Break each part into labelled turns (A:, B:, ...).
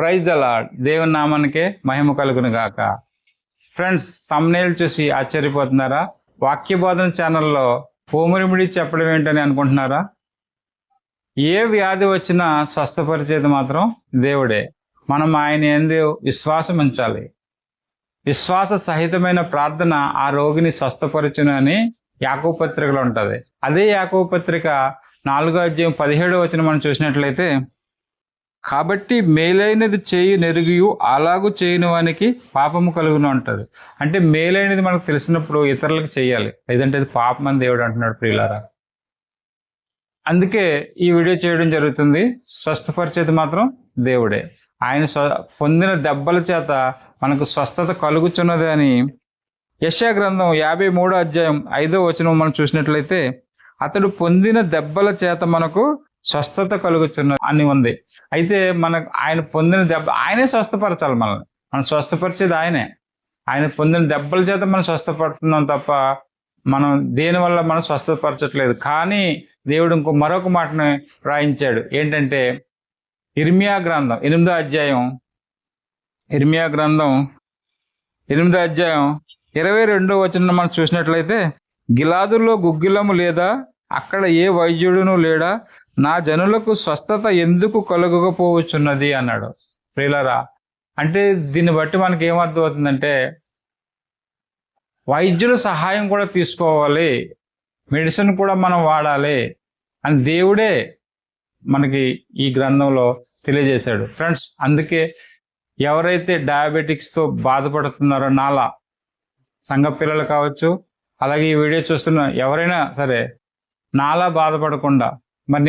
A: Praise the lord. దేవుని నామానికే మహిమ కలుగును గాక. ఫ్రెండ్స్, థంబ్నెయిల్ చూసి ఆశ్చర్యపోతున్నారా? వాక్య బోధన ఛానల్లో హోమ్ రెమెడీ చెప్పడం ఏంటని అనుకుంటున్నారా? ఏ వ్యాధి వచ్చినా స్వస్థపరిచేది మాత్రం దేవుడే. మనం ఆయన యందు విశ్వాసం ఉంచాలి. విశ్వాస సహితమైన ప్రార్థన ఆ రోగిని స్వస్థపరచును అని యాకోబు పత్రికలో ఉంటుంది. అదే యాకోబు పత్రిక 4:17 మనం చూసినట్లయితే, కాబట్టి మేలైనది చేయి నెరుగియు అలాగూ చేయని వానికి పాపము కలుగును అంటది. అంటే మేలైనది మనకు తెలిసినప్పుడు ఇతరులకు చేయాలి, లేదంటే అది పాపం అని దేవుడు అంటున్నాడు. ప్రియులారా, అందుకే ఈ వీడియో చేయడం జరుగుతుంది. స్వస్థపరిచేది మాత్రం దేవుడే. ఆయన పొందిన దెబ్బల చేత మనకు స్వస్థత కలుగుచున్నది అని యెషయా గ్రంథం 53:5 మనం చూసినట్లయితే, అతడు పొందిన దెబ్బల చేత మనకు స్వస్థత కలుగుచున్నది అని ఉంది. అయితే మనకు ఆయన పొందిన దెబ్బ, ఆయనే స్వస్థపరచాలి మనల్ని. మనం స్వస్థపరిచేది ఆయనే. ఆయన పొందిన దెబ్బల చేత మనం స్వస్థపడుతున్నాం తప్ప మనం దేనివల్ల మనం స్వస్థపరచట్లేదు. కానీ దేవుడు మరొక మాటను రాయించాడు. ఏంటంటే, ఇర్మియా గ్రంథం 8వ అధ్యాయం 22వ మనం చూసినట్లయితే, గిలాదులో గుగ్గిలము లేదా, అక్కడ ఏ వైద్యుడును లేడా, నా జనులకు స్వస్థత ఎందుకు కలుగకపోవచ్చున్నది అన్నాడు. ప్రియులారా, అంటే దీన్ని బట్టి మనకి ఏమర్థం అవుతుందంటే, వైద్యుల సహాయం కూడా తీసుకోవాలి, మెడిసిన్ కూడా మనం వాడాలి అని దేవుడే మనకి ఈ గ్రంథంలో తెలియజేశాడు. ఫ్రెండ్స్, అందుకే ఎవరైతే డయాబెటిక్స్తో బాధపడుతున్నారో, నాలా సంఘ పిల్లలు కావచ్చు, అలాగే ఈ వీడియో చూస్తున్న ఎవరైనా సరే, నాలా బాధపడకుండా, మరి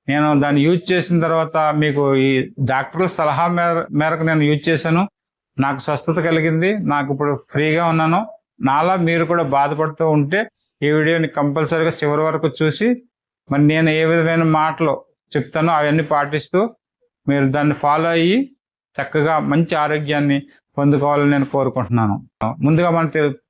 A: నేను దాన్ని యూజ్ చేసిన తర్వాత మీకు ఈ డాక్టర్ల సలహా మేరకు నేను యూజ్ చేశాను, నాకు స్వస్థత కలిగింది, నాకు ఇప్పుడు ఫ్రీగా ఉన్నాను. నాలా మీరు కూడా బాధపడుతూ ఉంటే ఈ వీడియోని కంపల్సరీగా చివరి వరకు చూసి, మరి నేను ఏ విధమైన మాటలు చెప్తానో అవన్నీ పాటిస్తూ మీరు దాన్ని ఫాలో అయ్యి చక్కగా మంచి ఆరోగ్యాన్ని పొందుకోవాలని నేను కోరుకుంటున్నాను. ముందుగా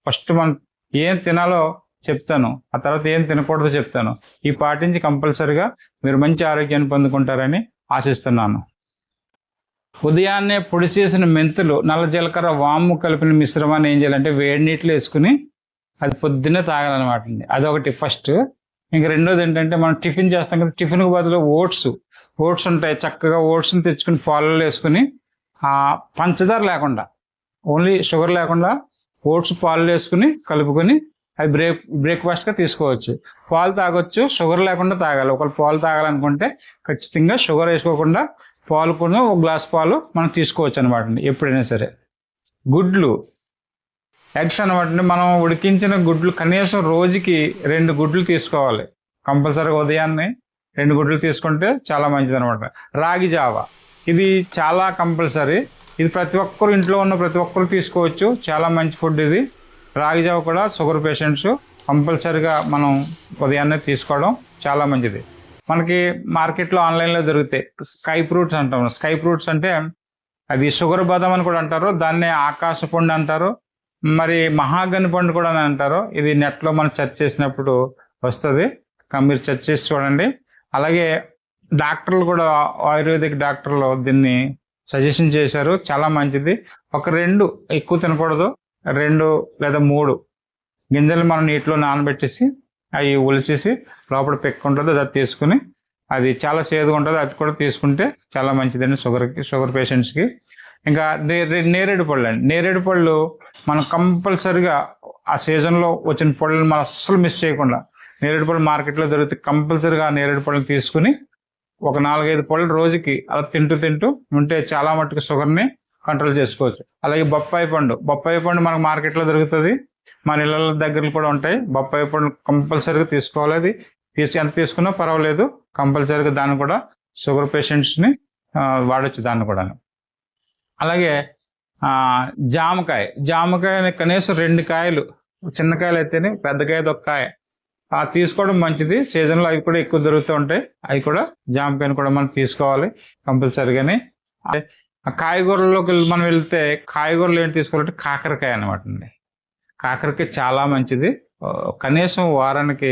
A: ఫస్ట్ మనం ఏం తినాలో చెప్తాను, ఆ తర్వాత ఏం తినకూడదో చెప్తాను. ఈ పాటించి కంపల్సరిగా మీరు మంచి ఆరోగ్యాన్ని పొందుకుంటారని ఆశిస్తున్నాను. ఉదయాన్నే పొడి చేసిన మెంతులు, నల్ల జీలకర్ర, వాము కలిపిన మిశ్రమాన్ని ఏం చేయాలంటే వేడి నీటిలో వేసుకుని అది పొద్దున్నే తాగాలన్నమాట. అదొకటి ఫస్ట్. ఇంక రెండోది ఏంటంటే, మనం టిఫిన్ చేస్తాం కదా, టిఫిన్కి బదులు ఓట్స్ ఉంటాయి. చక్కగా ఓట్స్ని తెచ్చుకుని పాలలో వేసుకుని, పంచదార లేకుండా, ఓన్లీ షుగర్ లేకుండా ఓట్స్ పాలలో వేసుకుని కలుపుకొని అది బ్రేక్ఫాస్ట్గా తీసుకోవచ్చు. పాలు తాగొచ్చు, షుగర్ లేకుండా తాగాలి. ఒకవేళ పాలు తాగాలనుకుంటే ఖచ్చితంగా షుగర్ వేసుకోకుండా పాలు కూడా, ఒక గ్లాస్ పాలు మనం తీసుకోవచ్చు అనమాట. ఎప్పుడైనా సరే గుడ్లు, ఎగ్స్ అనమాట. మనం ఉడికించిన గుడ్లు కనీసం రోజుకి 2 గుడ్లు తీసుకోవాలి కంపల్సరీగా. ఉదయాన్నే 2 గుడ్లు తీసుకుంటే చాలా మంచిది అనమాట. రాగి జావా, ఇది చాలా కంపల్సరీ. ఇది ప్రతి ఒక్కరు, ఇంట్లో ఉన్న ప్రతి ఒక్కరు తీసుకోవచ్చు. చాలా మంచి ఫుడ్ ఇది. రాగి జావ కూడా షుగర్ పేషెంట్స్ కంపల్సరీగా మనం ఉదయాన్నే తీసుకోవడం చాలా మంచిది. మనకి మార్కెట్లో ఆన్లైన్లో దొరుకుతాయి స్కై ఫ్రూట్స్ అంటాం. స్కై ఫ్రూట్స్ అంటే అది షుగర్ బాదం అని కూడా అంటారు, దాన్నే ఆకాశ పండు అంటారు, మరి మహాగని పండు కూడా అని అంటారు. ఇది నెట్లో మనం సెర్చ్ చేసినప్పుడు వస్తుంది, మీరు సెర్చ్ చేసి చూడండి. అలాగే డాక్టర్లు కూడా, ఆయుర్వేదిక్ డాక్టర్లు దీన్ని సజెషన్ చేశారు, చాలా మంచిది. ఒక 2 ఎక్కువ తినకూడదు, 2 లేదా 3 గింజలు మనం నీటిలో నానబెట్టేసి అవి ఒలిచేసి లోపల పెక్కుంటుంది, అది తీసుకుని, అది చాలా సేదుగా ఉంటుంది, అది కూడా తీసుకుంటే చాలా మంచిదండి షుగర్ పేషెంట్స్కి. ఇంకా నేరేడు పళ్ళు అండి. నేరేడు పళ్ళు మనం కంపల్సరిగా ఆ సీజన్లో వచ్చిన పళ్ళని మనం అస్సలు మిస్ చేయకుండా, నేరేడు పళ్ళు మార్కెట్లో దొరికితే కంపల్సరిగా ఆ నేరేడు పళ్ళని తీసుకుని ఒక 4-5 పళ్ళు రోజుకి అలా తింటూ ఉంటే చాలా మట్టుకు షుగర్ని కంట్రోల్ చేసుకోవచ్చు. అలాగే బొప్పాయి పండు మనకు మార్కెట్లో దొరుకుతుంది, మన ఇళ్ళ దగ్గర కూడా ఉంటాయి. బొప్పాయి పండు కంపల్సరీగా తీసుకోవాలి. అది ఎంత తీసుకున్నా పర్వాలేదు, కంపల్సరీగా దాన్ని కూడా షుగర్ పేషెంట్స్ని వాడచ్చు దాన్ని కూడా. అలాగే జామకాయ కనీసం 2 కాయలు, చిన్న కాయలు అయితేనే, పెద్ద కాయది 1 కాయ తీసుకోవడం మంచిది. సీజన్లో అవి కూడా ఎక్కువ దొరుకుతూ ఉంటాయి. అవి కూడా, జామకాయని కూడా మనం తీసుకోవాలి కంపల్సరీగానే. కాయగూరలోకి మనం వెళ్తే, కాయగూరలు ఏంటి తీసుకోవాలంటే కాకరకాయ అనమాట అండి. కాకరకాయ చాలా మంచిది. కనీసం వారానికి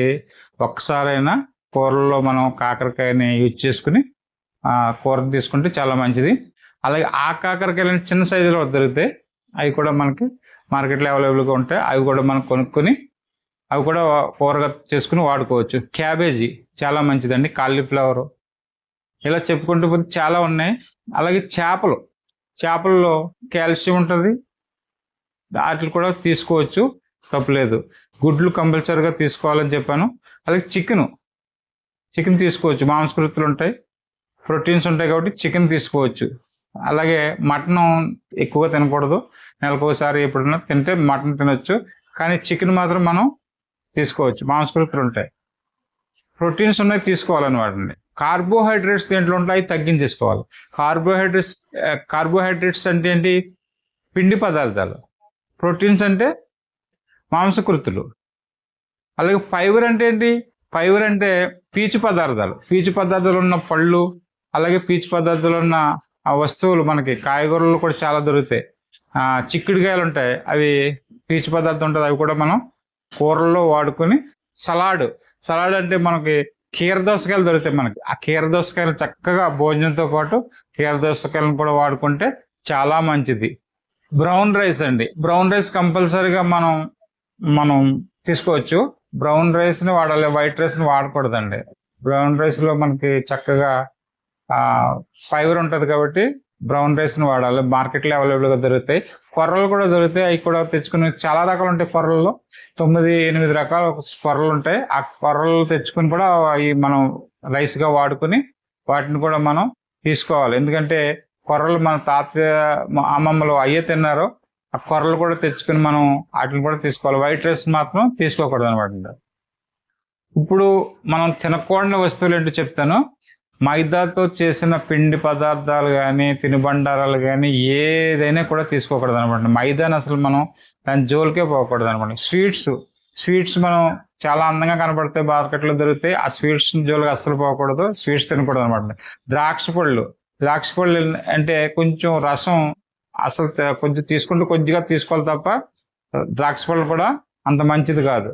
A: ఒక్కసారైనా కూరల్లో మనం కాకరకాయని యూజ్ చేసుకుని కూర తీసుకుంటే చాలా మంచిది. అలాగే ఆ కాకరకాయలు చిన్న సైజులో దొరుకుతాయి, అవి కూడా మనకి మార్కెట్లో అవైలబుల్గా ఉంటాయి. అవి కూడా మనం కొనుక్కొని అవి కూడా కూరగా చేసుకుని వాడుకోవచ్చు. క్యాబేజీ చాలా మంచిదండి, కాలీఫ్లవర్, ఇలా చెప్పుకుంటూ పోతే చాలా ఉన్నాయి. అలాగే చేపల్లో కాల్షియం ఉంటుంది, వాటిని కూడా తీసుకోవచ్చు, తప్పులేదు. గుడ్లు కంపల్సరీగా తీసుకోవాలని చెప్పాను. అలాగే చికెన్ తీసుకోవచ్చు, మాంసకృతులు ఉంటాయి, ప్రోటీన్స్ ఉంటాయి కాబట్టి చికెన్ తీసుకోవచ్చు. అలాగే మటన్ ఎక్కువగా తినకూడదు, నెలకోసారి ఎప్పుడైనా తింటే మటన్ తినొచ్చు, కానీ చికెన్ మాత్రం మనం తీసుకోవచ్చు, మాంసకృతులు ఉంటాయి, ప్రోటీన్స్ ఉన్నాయి, తీసుకోవాలన్నమాట. కార్బోహైడ్రేట్స్ దేంట్లో ఉంటాయి తగ్గించేసుకోవాలి. కార్బోహైడ్రేట్స్ అంటే ఏంటి? పిండి పదార్థాలు. ప్రోటీన్స్ అంటే మాంసకృతులు. అలాగే ఫైబర్ అంటే ఏంటి? ఫైబర్ అంటే పీచు పదార్థాలు ఉన్న పళ్ళు, అలాగే పీచు పదార్థాలు ఉన్న వస్తువులు మనకి కాయగూరలు కూడా చాలా దొరుకుతాయి. చిక్కుడుకాయలు ఉంటాయి, అవి పీచు పదార్థం ఉంటుంది, అవి కూడా మనం కూరల్లో వాడుకొని. సలాడ్ అంటే మనకి కీరదోసకాయలు దొరుకుతాయి మనకి, ఆ కీరదోసకాయలు చక్కగా భోజనంతో పాటు కీరదోసకాయలను కూడా వాడుకుంటే చాలా మంచిది. బ్రౌన్ రైస్ కంపల్సరీగా మనం తీసుకోవచ్చు. బ్రౌన్ రైస్ని వాడాలి, వైట్ రైస్ని వాడకూడదండి. బ్రౌన్ రైస్లో మనకి చక్కగా ఫైబర్ ఉంటుంది కాబట్టి బ్రౌన్ రైస్ని వాడాలి. మార్కెట్లో అవైలబుల్గా దొరుకుతాయి. కొర్రలు కూడా దొరుకుతాయి, అవి కూడా తెచ్చుకుని. చాలా రకాలు ఉంటాయి కొర్రల్లో, 9-8 రకాల కొర్రలు ఉంటాయి. ఆ కొర్రలు తెచ్చుకుని కూడా అవి మనం రైస్గా వాడుకొని వాటిని కూడా మనం తీసుకోవాలి. ఎందుకంటే కొర్రలు మన తాతయ్య అమ్మమ్మలు అయ్యే తిన్నారు, ఆ కొర్రలు కూడా తెచ్చుకుని మనం వాటిని కూడా తీసుకోవాలి. వైట్ రైస్ మాత్రం తీసుకోకూడదు అనమాట. ఇప్పుడు మనం తినకూడని వస్తువులు ఏంటో చెప్తాను. మైదాతో చేసిన పిండి పదార్థాలు కానీ, తినుబండారాలు కానీ ఏదైనా కూడా తీసుకోకూడదు అనమాట. మైదాని అసలు మనం దాని జోలికే పోకూడదు అనమాట. స్వీట్స్ మనం చాలా అందంగా కనపడతాయి, మార్కెట్లో దొరుకుతాయి, ఆ స్వీట్స్ జోలికి అస్సలు పోకూడదు, స్వీట్స్ తినకూడదు అనమాట. ద్రాక్ష పళ్ళు అంటే కొంచెం రసం అసలు కొంచెం తీసుకుంటూ కొద్దిగా తీసుకోవాలి తప్ప, ద్రాక్ష పళ్ళు కూడా అంత మంచిది కాదు.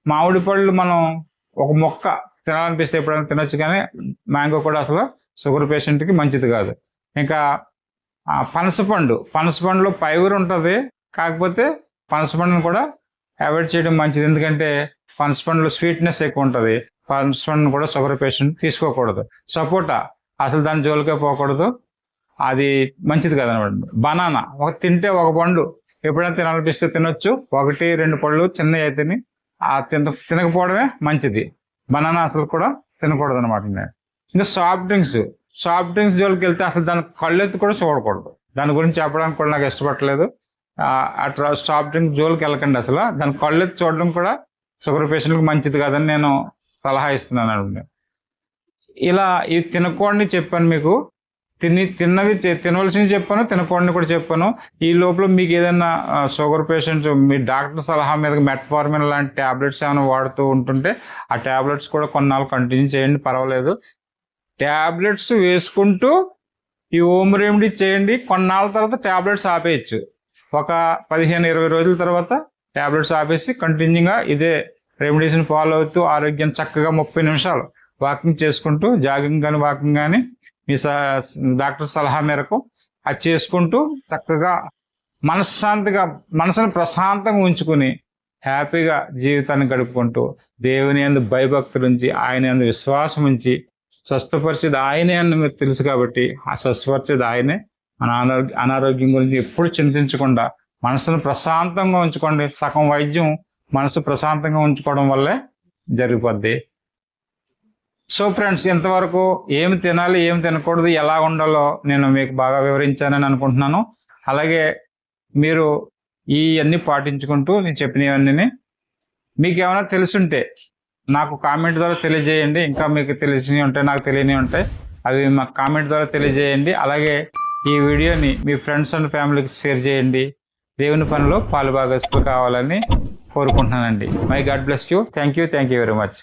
A: మామిడి పళ్ళు మనం ఒక మొక్క తినాలనిపిస్తే ఎప్పుడైనా తినొచ్చు, కానీ మ్యాంగో కూడా అసలు షుగర్ పేషెంట్కి మంచిది కాదు. ఇంకా పనసపండులో ఫైబర్ ఉంటుంది, కాకపోతే పనసపండును కూడా అవాయిడ్ చేయడం మంచిది. ఎందుకంటే పనసపండులో స్వీట్నెస్ ఎక్కువ ఉంటుంది, పనసపండును కూడా షుగర్ పేషెంట్ తీసుకోకూడదు. సపోటా అసలు దాని జోలికే పోకూడదు, అది మంచిది కాదనమాట. బనానా తింటే ఒక పండు ఎప్పుడైనా తినాలనిపిస్తే తినొచ్చు, 1-2 పళ్ళు చిన్నవి అయితేనే, తినకపోవడమే మంచిది. బనానా అసలు కూడా తినకూడదు అనమాట. ఇంకా సాఫ్ట్ డ్రింక్స్ జోలికి వెళ్తే అసలు దాని కళ్ళెత్తి కూడా చూడకూడదు. దాని గురించి చెప్పడానికి కూడా నాకు ఇష్టపడలేదు. అట్లా సాఫ్ట్ డ్రింక్ జోలికి వెళ్ళకండి, అసలు దాని కళ్ళెత్తి చూడడం కూడా షుగర్ పేషెంట్కి మంచిది కాదని నేను సలహా ఇస్తున్నాను అండి. ఇలా ఇవి తినకూడని చెప్పాను మీకు, తినవలసినవి చెప్పాను, తినకూడని కూడా చెప్పాను. ఈ లోపల మీకు ఏదైనా షుగర్ పేషెంట్స్ మీ డాక్టర్ సలహా మీద మెట్ఫార్మిన్ లాంటి ట్యాబ్లెట్స్ ఏమైనా వాడుతూ ఉంటుంటే ఆ ట్యాబ్లెట్స్ కూడా కొన్నాళ్ళు కంటిన్యూ చేయండి, పర్వాలేదు. ట్యాబ్లెట్స్ వేసుకుంటూ ఈ హోమ్ రెమెడీ చేయండి, కొన్నాళ్ళ తర్వాత ట్యాబ్లెట్స్ ఆపేయచ్చు. ఒక 15-20 రోజుల తర్వాత ట్యాబ్లెట్స్ ఆపేసి కంటిన్యూగా ఇదే రెమెడీస్ని ఫాలో అవుతూ ఆరోగ్యం చక్కగా 30 నిమిషాలు వాకింగ్ చేసుకుంటూ, జాగింగ్ కానీ వాకింగ్ కానీ మీ డాక్టర్ సలహా మేరకు అది చేసుకుంటూ చక్కగా మనసును ప్రశాంతంగా ఉంచుకుని హ్యాపీగా జీవితాన్ని గడుపుకుంటూ దేవుని యందు భయభక్తులు ఉంచి, ఆయన యందు విశ్వాసం ఉంచి, స్వస్థపరిచేది ఆయనే అని మీరు తెలుసు కాబట్టి ఆ స్వస్థపరిచేది ఆయనే. మన అనారోగ్యం గురించి ఎప్పుడు చింతించకుండా మనసును ప్రశాంతంగా ఉంచుకోండి. సగం వైద్యం మనసు ప్రశాంతంగా ఉంచుకోవడం వల్లే జరిగిపోద్ది. సో ఫ్రెండ్స్, ఇంతవరకు ఏమి తినాలి, ఏమి తినకూడదు, ఎలా ఉండాలో నేను మీకు బాగా వివరించానని అనుకుంటున్నాను. అలాగే మీరు ఇవన్నీ పాటించుకుంటూ నేను చెప్పినవన్నీ మీకు ఏమైనా తెలుసుంటే నాకు కామెంట్ ద్వారా తెలియజేయండి. ఇంకా మీకు తెలిసినవి ఉంటాయి, నాకు తెలియనివి ఉంటాయి, అవి మాకు కామెంట్ ద్వారా తెలియజేయండి. అలాగే ఈ వీడియోని మీ ఫ్రెండ్స్ అండ్ ఫ్యామిలీకి షేర్ చేయండి. దేవుని పనిలో పాలుభాగస్తులు కావాలని కోరుకుంటున్నానండి. My God bless you. Thank you very much.